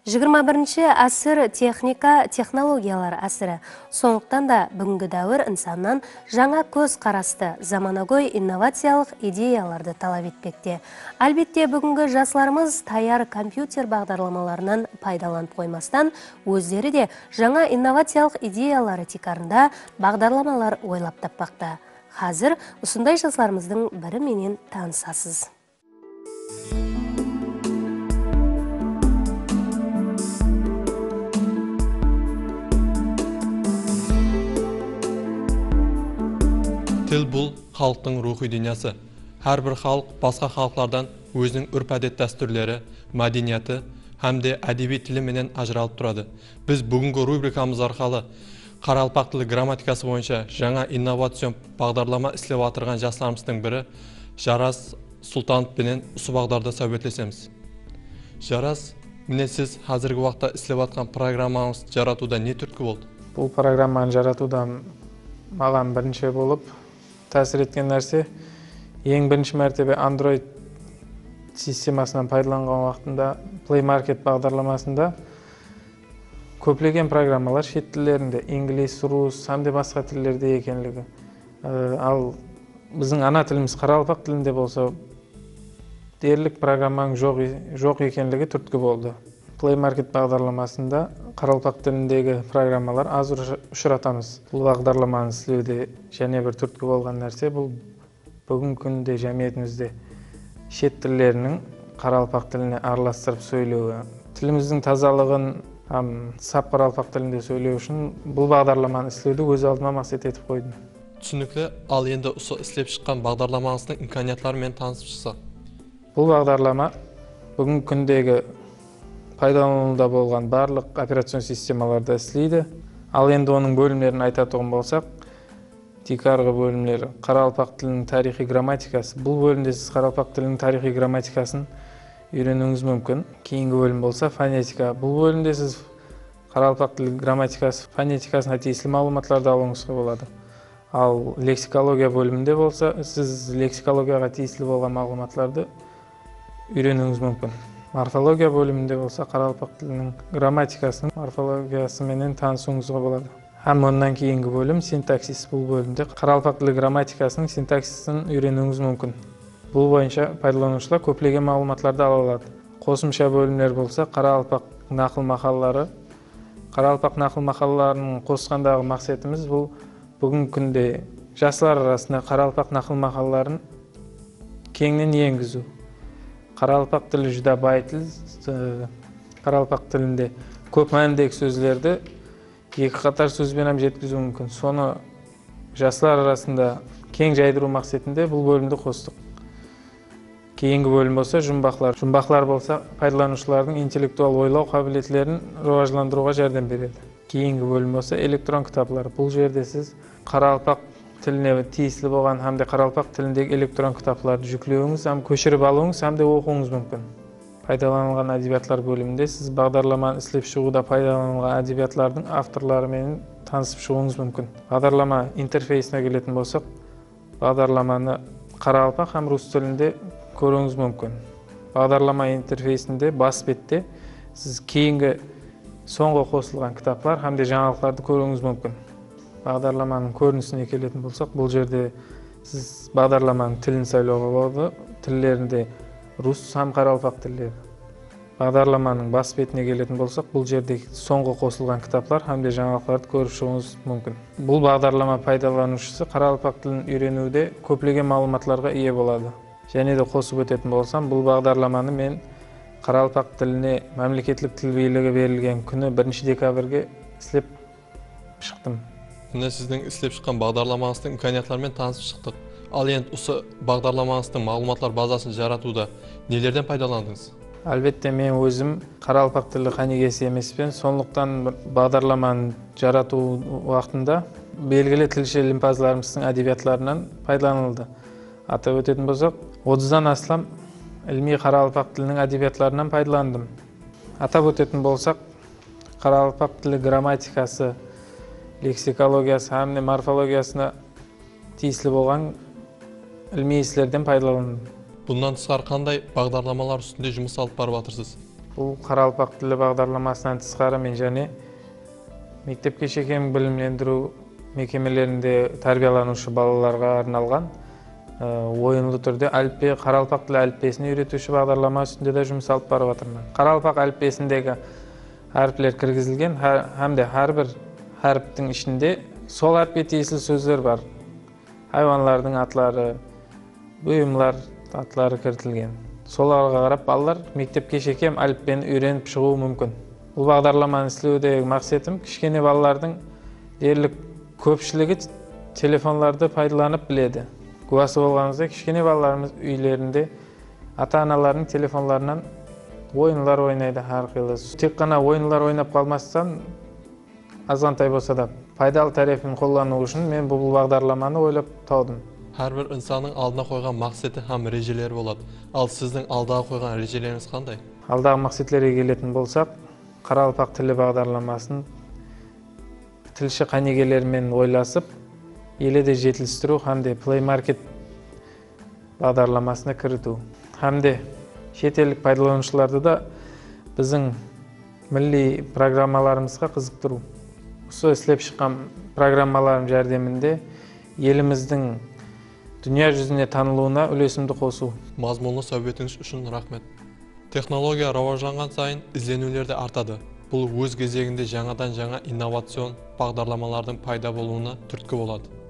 21-ші асыр техника, технологиялар асыры. Сондықтан да бүгінгі дәуір инсаннан жаңа көз қарасты, заманауи инновациялық идеяларды талап етпекте. Әлбетте, бүгінгі жастарымыз таяр компьютер бағдарламаларынан пайдаланып қоймастан, өздері де жаңа инновациялық идеялары тикарында бағдарламалар ойлап таппақта. Қазір осындай жастарымыздың бірі менен танысасыз. Тіл бұл халықтың рухи дүниясы. Әрбір халық басқа халықтардан өзінің үрп-әдет дәстүрлері, мәдениеті һәмде әдеби тілі менен ажыралып тұрады. Біз бүгінгі рубрикамыз арқылы Қарақалпақ тілі грамматикасы бойынша жаңа инновацион бағдарлама істеп отырған жастарымыздың бірі Жарас Сұлтанов менен осы бағдарда сөйлесеміз. Жарас, міне сіз қазіргі уақытта істеп жатқан программаңыз жаратуда не түрткі болды? Бұл программаны жаратуда маған бірінші болып тәсір еткен нәрсе, ең бірінші мәртебе Android системасынан пайдаланған уақытында Play Market бағдарламасында көптеген программалар шет тілдерінде, инглис, рус, һәмде басқа тілдерде екенлігі. Ал біздің ана тіліміз Қарақалпақ тілінде болса, дерлік программаның жоқ екенлігі түрткі болды. Play Market бағдарламасында Қарақалпақ тіліндегі программалар аз ұшыратамыз. Бұл бағдарламаны істеуде және бір түрткі болған нәрсе, бұл бүгінгі күнде жәмиетімізде шет тілдерінің Қарақалпақ тіліне араластырып сөйлеуі. Тіліміздің тазалығын сап Қарақалпақ тілінде сөйлеу үшін бұл бағдарламаны істеуді өз алдыма мақсат етіп қойдым. Түсінікті, ал енді осы істеп шыққан бағдарламаңыздың имканиятларымен танысып шықсақ. Бұл бағдарлама бүгінгі күндегі пайдалануда болған барлық операцион системаларда істейді. Ал енді оның бөлімдерін айтатын болсақ, тикарғы бөлімдері, Қарақалпақ тілінің тарихи грамматикасы. Бұл бөлімде сіз Қарақалпақ тілінің тарихи грамматикасын үйренуіңіз мүмкін. Кейінгі бөлім болса фонетика. Бұл бөлімде сіз Қарақалпақ тілі грамматикасы, фонетикасына тиесілі мағлұматтарды алуыңызға болады. Ал лексикология бөлімінде болса, сіз лексикологияға тиесілі болған мағлұматтарды үйренуіңіз мүмкін. Морфология бөлімінде болса, Қарақалпақ тілінің грамматикасының морфологиясымен танысуыңызға болады. Һәм ондан кейінгі бөлім синтаксис. Бұл бөлімде Қарақалпақ тілі грамматикасының синтаксисін үйренуіңіз мүмкін. Бұл бойынша пайдаланушылар көптеген мағлұматтарды ала алады. Қосымша бөлімдер болса, Қарақалпақ нақыл мақалалары. Қарақалпақ нақыл мақалаларының қосқандағы мақсатымыз бұл бүгінгі күнде жастар арасында Қарақалпақ нақыл мақалаларын кеңінен енгізу. Қарақалпақ тілі жүдә бай тіл. Қарақалпақ тілінде көп мәніндегі сөздерді екі қатар сөзбен жеткізу мүмкін. Соны жастар арасында кең жайдыру мақсатында бұл бөлімді қостық. Кейінгі бөлім болса жұмбақлар. Жұмбақлар болса пайдаланушылардың интеллектуал ойлау қабілетлерін рауажландыруға жәрдем береді. Кейінгі бөлім болса электрон кітаплар. Бұл жерде сіз Қарақалпақ тіліне тиесілі болған һәмде Қарақалпақ тіліндегі электрон кітапларды жүктеуіңіз, һәм көшіріп алуыңыз, һәмде оқуыңыз мүмкін. Пайдаланылған әдебиетлар бөлімінде сіз бағдарламаны істеп шығуда пайдаланылған әдебиетлардың авторларымен танысып шығуыңыз мүмкін. Бағдарлама интерфейсіне келетін болсақ, бағдарламаны Қарақалпақ һәм рус тілінде көруіңіз мүмкін. Бағдарлама интерфейсінде бас бетте сіз кейінгі соңғы қосылған кітаплар һәмде жаңалықтарды көруіңіз мүмкін. Бағдарламаның көрінісіне келетін болсақ, бұл жерде сіз бағдарламаның тілін сайлауға болады. Тілдерінде рус һәм Қарақалпақ тілдері. Бағдарламаның бас бетіне келетін болсақ, бұл жерде соңғы қосылған кітаплар һәмде жаңалықтарды көріп шығуыңыз мүмкін. Бұл бағдарлама пайдаланушысы Қарақалпақ тілін үйренуде көптеген мағлұматтарға ие болады. Және де қосып өтетін болсам, бұл бағдарламаны мен Қарақалпақ тіліне мемлекеттік тіл билігі берілген күні 1 декабрьге істеп шықтым. Міне сіздің істеп шыққан бағдарламаңыздың имканиятларымен танысып шықтық. Ал енді осы бағдарламаңыздың мағлұматтар базасын жаратуда нелерден пайдаландыңыз? Әлбетте, мен өзім Қарақалпақ тілі қанегесі емеспен, сондықтан бағдарламаны жарату уақытында белгілі тілші ілімпаздарымыздың әдебиетларынан пайдаланылды. Атап өтетін болсақ, 30-дан астам ilmi Қарақалпақ тілінің әдебиетларынан пайдаландым. Атап өтетін болсақ, Қарақалпақ тілі грамматикасы, лексикологиясы һәм морфологиясына тиесілі болған ilmi істерден пайдаландым. Bundan тысқары қандай бағдарламалар үстінде жұмыс алып барып жатырсыз? Бұл Қаралпақ тілі бағдарламасынан тысқары мен және мектепке шейінгі білімдендіру мекемелерінде тәрбиеланушы балаларға арналған ойынлы түрде Қаралпақ тілі әліппесін үйретуші бағдарлама үстінде де жұмыс алып барып жатырмын. Қаралпақ әліппесіндегі әріптер кіргізілген, һәмде әрбір әріптің ішінде сол әріпке тиесілі сөздер бар. Хайванлардың атлары, бұйымлар атлары кіртілген. Соларға қарап балалар мектепке шейінгі әліппені үйреніп шығуы мүмкін. Бұл бағдарламаны істеудегі мақсатым кішкене балалардың дерлік көпшілігі телефонларды пайдаланып біледі. Куәсі болғанымызда кішкене балаларымыз үйлерінде ата-аналарының телефонларынан ойынлар ойнайды әрқилы. Тек қана ойынлар ойнап қалмастан, азғантай болса да пайдалы тарифін қолдану үшін мен бұл бағдарламаны ойлап таудым. Әрбір инсанның алдына қойған мақсаты һәм режелері болады. Ал сіздің алдағы қойған режелеріңіз қандай? Алдағы мақсатлерге келетін болсақ, Қаралпақ тілі бағдарламасын тілші қанегелермен ойласып, еледе жетілістіру һәмде Play Market бағдарламасына кіріту. Һәмде шетелдік пайдаланушыларды да біздің милли программаларымызға қызықтыру. Осы істеп шыққан программаларым жәрдемінде еліміздің дүния жүзіне танылуына үлесімді қосу. Мазмұнлы сөйлетіңіз үшін рахмет. Технология рауажданған сайын ізденулер де артады. Бұл өз кезегінде жаңадан жаңа инновацион бағдарламалардың пайда болуына түрткі болады.